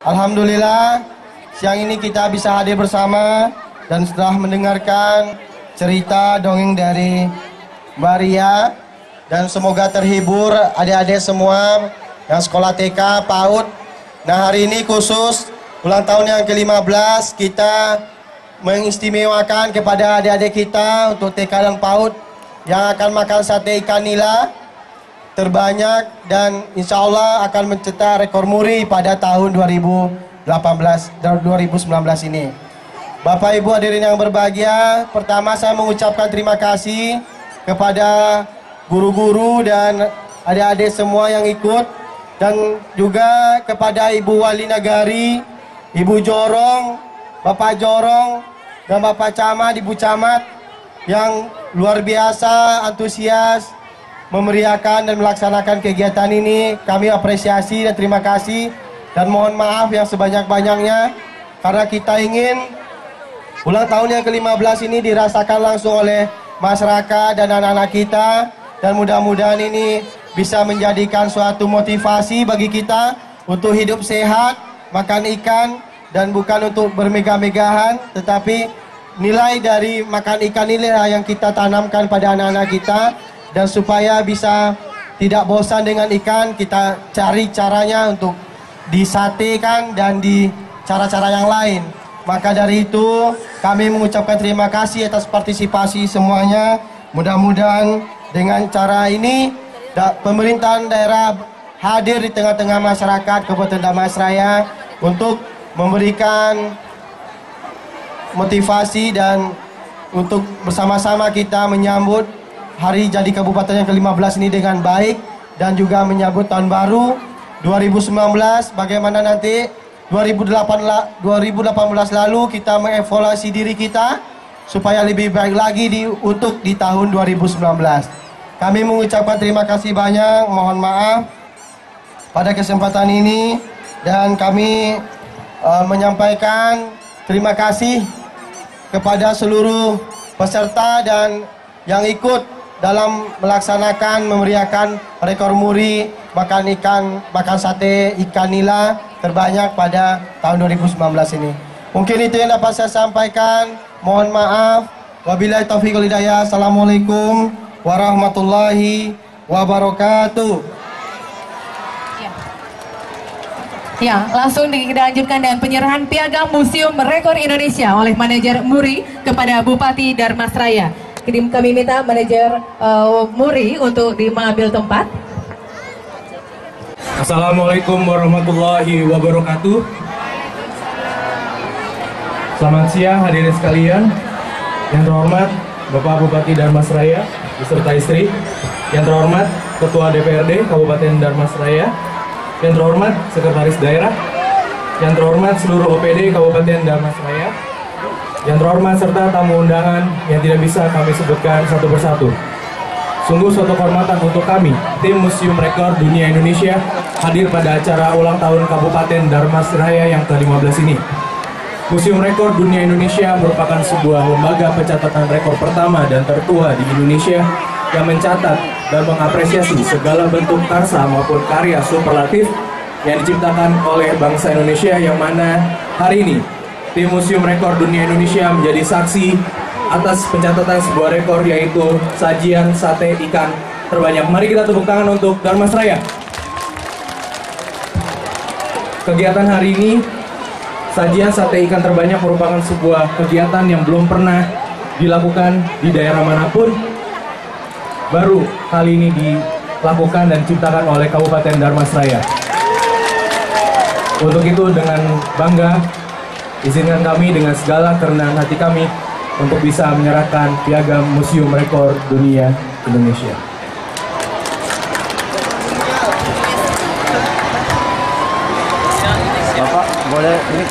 Alhamdulillah, siang ini kita bisa hadir bersama dan setelah mendengarkan cerita dongeng dari Mbak Ria, dan semoga terhibur adik-adik semua yang sekolah TK, PAUD. Nah, hari ini khusus ulang tahun yang ke-15, kita mengistimewakan kepada adik-adik kita untuk TK dan PAUD yang akan makan sate ikan nila terbanyak dan insya Allah akan mencetak rekor muri pada tahun 2019 ini. Bapak Ibu hadirin yang berbahagia, pertama saya mengucapkan terima kasih kepada guru-guru dan adik-adik semua yang ikut, dan juga kepada Ibu Wali Nagari, Ibu Jorong, Bapak Jorong, dan Bapak Camat, Ibu Camat yang luar biasa antusias memeriahkan dan melaksanakan kegiatan ini. Kami apresiasi dan terima kasih, dan mohon maaf yang sebanyak-banyaknya karena kita ingin ulang tahun yang ke-15 ini dirasakan langsung oleh masyarakat dan anak-anak kita, dan mudah-mudahan ini bisa menjadikan suatu motivasi bagi kita untuk hidup sehat, makan ikan, dan bukan untuk bermegah-megahan, tetapi nilai dari makan ikan inilah yang kita tanamkan pada anak-anak kita. Dan supaya bisa tidak bosan dengan ikan, kita cari caranya untuk disatekan dan di cara-cara yang lain. Maka dari itu kami mengucapkan terima kasih atas partisipasi semuanya. Mudah-mudahan dengan cara ini pemerintahan daerah hadir di tengah-tengah masyarakat Kabupaten Dharmasraya untuk memberikan motivasi dan untuk bersama-sama kita menyambut hari jadi kabupaten yang ke-15 ini dengan baik, dan juga menyambut tahun baru 2019. Bagaimana nanti 2018 lalu kita mengevaluasi diri kita supaya lebih baik lagi untuk di tahun 2019. Kami mengucapkan terima kasih banyak, mohon maaf pada kesempatan ini, dan kami menyampaikan terima kasih kepada seluruh peserta dan yang ikut dalam melaksanakan memeriahkan rekor muri makan sate ikan nila terbanyak pada tahun 2019 ini. Mungkin itu yang dapat saya sampaikan. Mohon maaf. Wabillahi taufiq wal hidayah. Assalamualaikum warahmatullahi wabarakatuh. Ya, langsung dilanjutkan dengan penyerahan piagam Museum Rekor Indonesia oleh manajer Muri kepada Bupati Dharmasraya. Kami minta manajer Muri untuk mengambil tempat. Assalamualaikum warahmatullahi wabarakatuh. Selamat siang hadirin sekalian. Yang terhormat Bapak Bupati Dharmasraya beserta istri. Yang terhormat Ketua DPRD Kabupaten Dharmasraya. Yang terhormat Sekretaris Daerah. Yang terhormat seluruh OPD Kabupaten Dharmasraya. Yang terhormat serta tamu undangan yang tidak bisa kami sebutkan satu persatu. Sungguh suatu kehormatan untuk kami, tim Museum Rekor Dunia Indonesia, hadir pada acara ulang tahun Kabupaten Dharmasraya yang ke-15 ini. Museum Rekor Dunia Indonesia merupakan sebuah lembaga pencatatan rekor pertama dan tertua di Indonesia yang mencatat dan mengapresiasi segala bentuk karsa maupun karya superlatif yang diciptakan oleh bangsa Indonesia, yang mana hari ini tim Museum Rekor Dunia Indonesia menjadi saksi atas pencatatan sebuah rekor, yaitu sajian sate ikan terbanyak. Mari kita tepuk tangan untuk Dharmasraya. Kegiatan hari ini, sajian sate ikan terbanyak, merupakan sebuah kegiatan yang belum pernah dilakukan di daerah manapun. Baru kali ini dilakukan dan diciptakan oleh Kabupaten Dharmasraya. Untuk itu dengan bangga, izinkan kami dengan segala kerendahan hati kami untuk bisa menyerahkan piagam Museum Rekor Dunia Indonesia. Bapak, boleh ini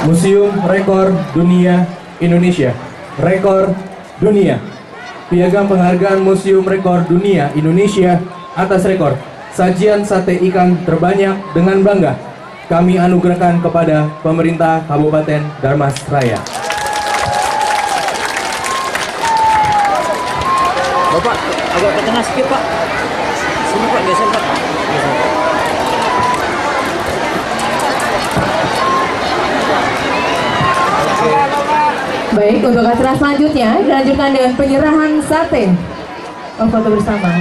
Museum Rekor Dunia Indonesia. Rekor Dunia. Piagam penghargaan Museum Rekor Dunia Indonesia atas rekor sajian sate ikan terbanyak dengan bangga kami anugerahkan kepada pemerintah Kabupaten Dharmasraya. Bapak, agak ke tengah sedikit Pak. Sini Pak, geser Pak. Baik, untuk acara selanjutnya dilanjutkan dengan penyerahan sate. Foto bersama.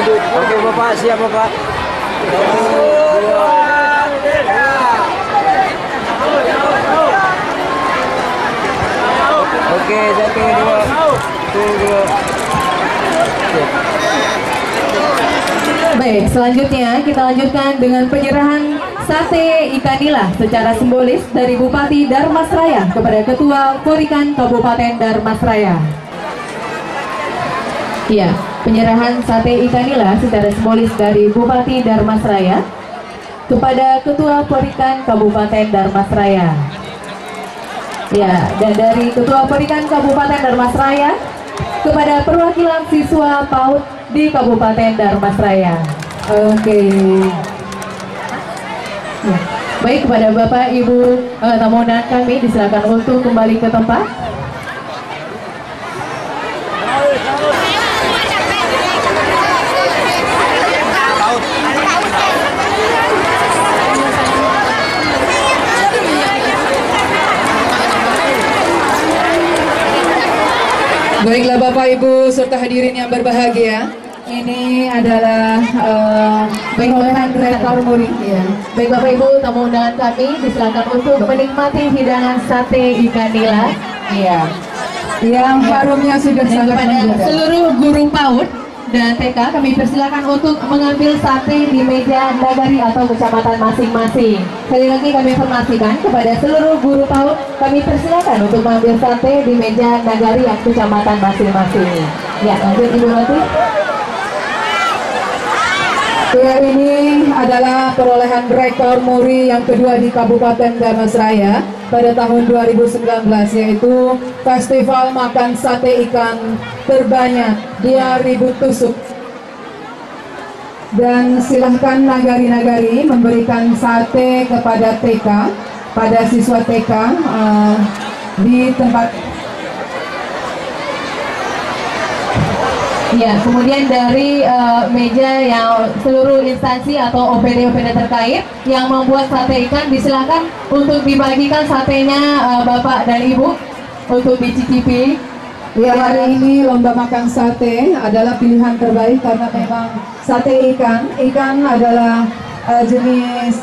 Oke Bapak, siap Bapak. Oke, satu, dua. Baik, selanjutnya kita lanjutkan dengan penyerahan sate ikan nila secara simbolis dari Bupati Darmasraya kepada Ketua Porikan Kabupaten Darmasraya. Ya, penyerahan sate ikan nila secara simbolis dari Bupati Darmasraya kepada Ketua Porikan Kabupaten Darmasraya. Ya, dan dari Ketua Porikan Kabupaten Darmasraya kepada perwakilan siswa PAUD di Kabupaten Darmasraya. Oke. Ya. Baik, kepada Bapak Ibu tamu undangan kami disilakan untuk kembali ke tempat. Baiklah Bapak Ibu serta hadirin yang berbahagia, ini adalah perolehan rekor muri. Ya. Baik Bapak Ibu tamu undangan kami disilakan untuk menikmati hidangan sate ikan nila. Iya. Yang harumnya sudah Dan sangat kepada menggugah. seluruh guru PAUD dan TK kami persilakan untuk mengambil sate di meja nagari atau kecamatan masing-masing. Sekali lagi kami informasikan kepada seluruh guru PAUD kami persilakan untuk mengambil sate di meja nagari atau kecamatan masing-masing. Ya, lanjut Ibu Latif. Ya, ini adalah perolehan rekor muri yang kedua di Kabupaten Darmasraya pada tahun 2019, yaitu Festival Makan Sate Ikan terbanyak 2.000 tusuk. Dan silahkan nagari-nagari memberikan sate kepada TK, pada siswa TK di tempat. Ya, kemudian dari meja yang seluruh instansi atau OPD-OPD terkait yang membuat sate ikan disilakan untuk dibagikan satenya Bapak dan Ibu untuk dicicipi. Ya, hari ini lomba makan sate adalah pilihan terbaik karena memang sate ikan adalah jenis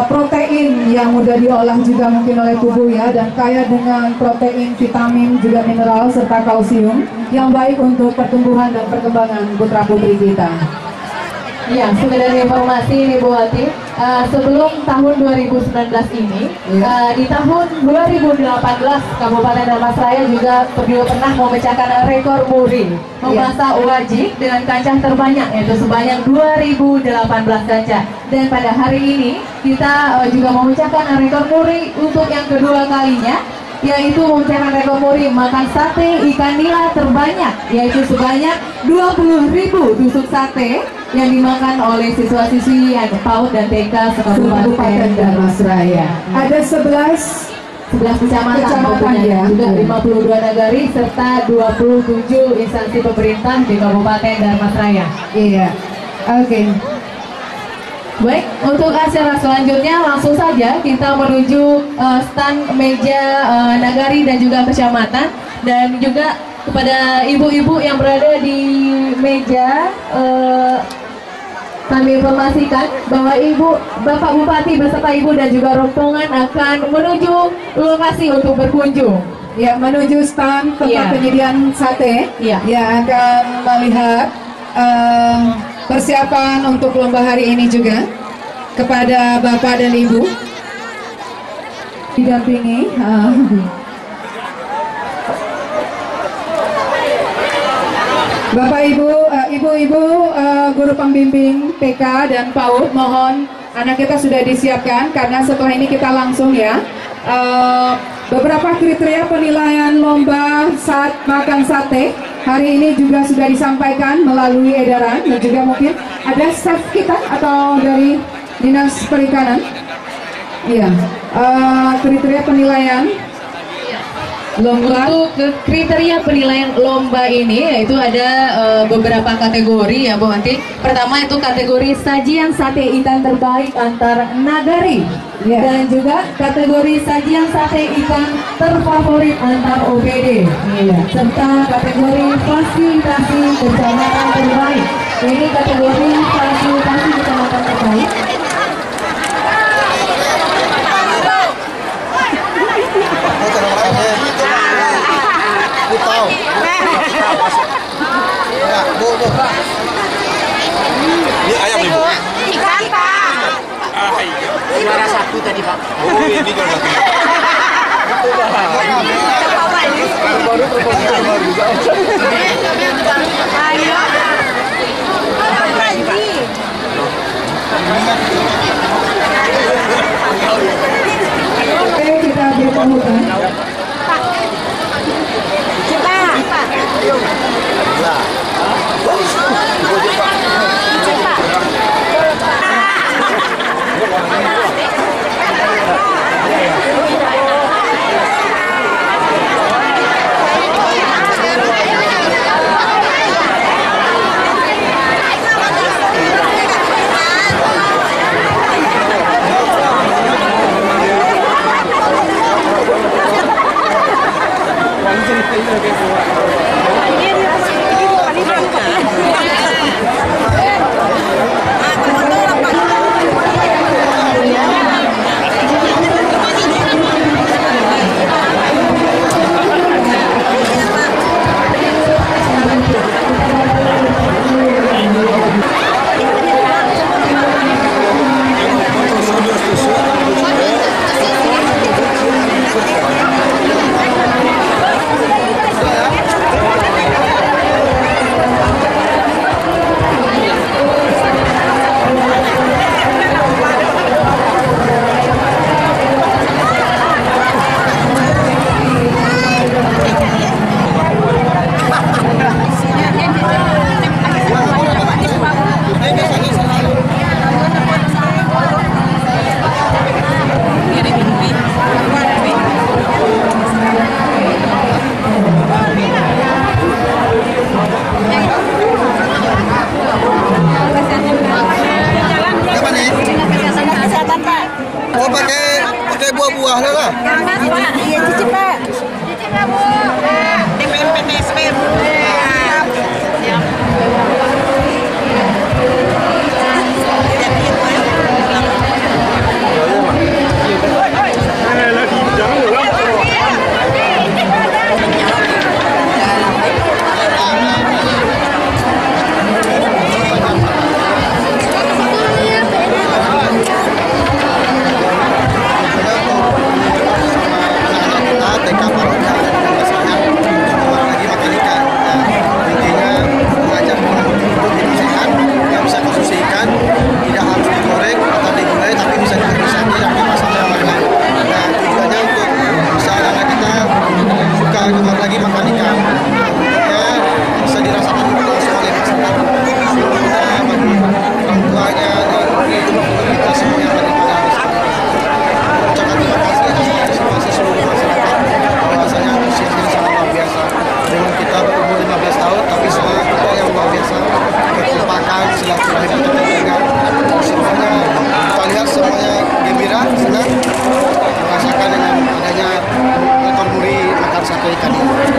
protein yang mudah diolah juga mungkin oleh tubuh ya, dan kaya dengan protein, vitamin, juga mineral serta kalsium yang baik untuk pertumbuhan dan perkembangan putra putri kita. Ya, sekedar informasi nih Bu Latif, sebelum tahun 2019 ini, di tahun 2018 Kabupaten Darmasraya juga pernah memecahkan rekor muri memasak wajib dengan kancah terbanyak, yaitu sebanyak 2018 kancah. Dan pada hari ini kita juga memecahkan rekor muri untuk yang kedua kalinya, yaitu memecahkan rekor muri makan sate ikan nila terbanyak, yaitu sebanyak 20.000 tusuk sate yang dimakan oleh siswa-siswi yang PAUD dan TK Kabupaten Darmasraya. Ada 11 kecamatan ya, juga 52 nagari serta 27 instansi pemerintah di Kabupaten Darmasraya. Iya. Oke. Baik, untuk acara selanjutnya langsung saja kita menuju stand meja nagari dan juga kecamatan, dan juga kepada ibu-ibu yang berada di meja kami informasikan bahwa Bapak Bupati beserta Ibu dan juga rombongan akan menuju lokasi untuk berkunjung. Ya, menuju stand tempat penyediaan sate. Ya, akan melihat persiapan untuk lomba hari ini juga kepada Bapak dan Ibu didampingi Bapak Ibu, Ibu-ibu, guru pembimbing TK dan PAUD, mohon anak kita sudah disiapkan karena setelah ini kita langsung ya. Beberapa kriteria penilaian lomba saat makan sate hari ini juga sudah disampaikan melalui edaran, dan juga mungkin ada staff kita atau dari Dinas Perikanan. Iya, kriteria penilaian. lomba. Untuk kriteria penilaian lomba ini yaitu ada beberapa kategori ya Bu Wanti. Pertama itu kategori sajian sate ikan terbaik antar nagari. Ya. Dan juga kategori sajian sate ikan terfavorit antar OPD. Iya. Serta kategori fasilitasi kecamatan terbaik. Ini kategori fasilitasi kecamatan terbaik. Tahu. Ya, Bu. Ini ayam ibu. Ikan Pak. Juara satu tadi Pak. Oh ini juara satu. Ayo. Oke, kita bertemu. Oh pakai buah-buah lah. Iya cicip Pak. Cicip lah Bu. DPMPTSP.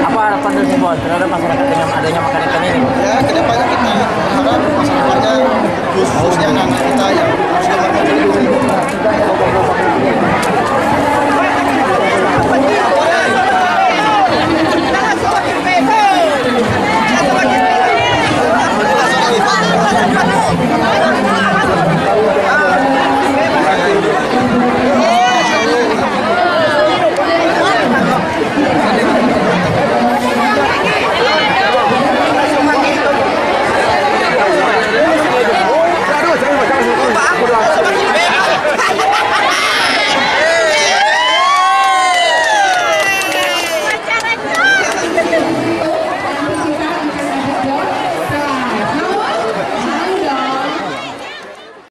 Apa harapan dari terhadap masyarakat?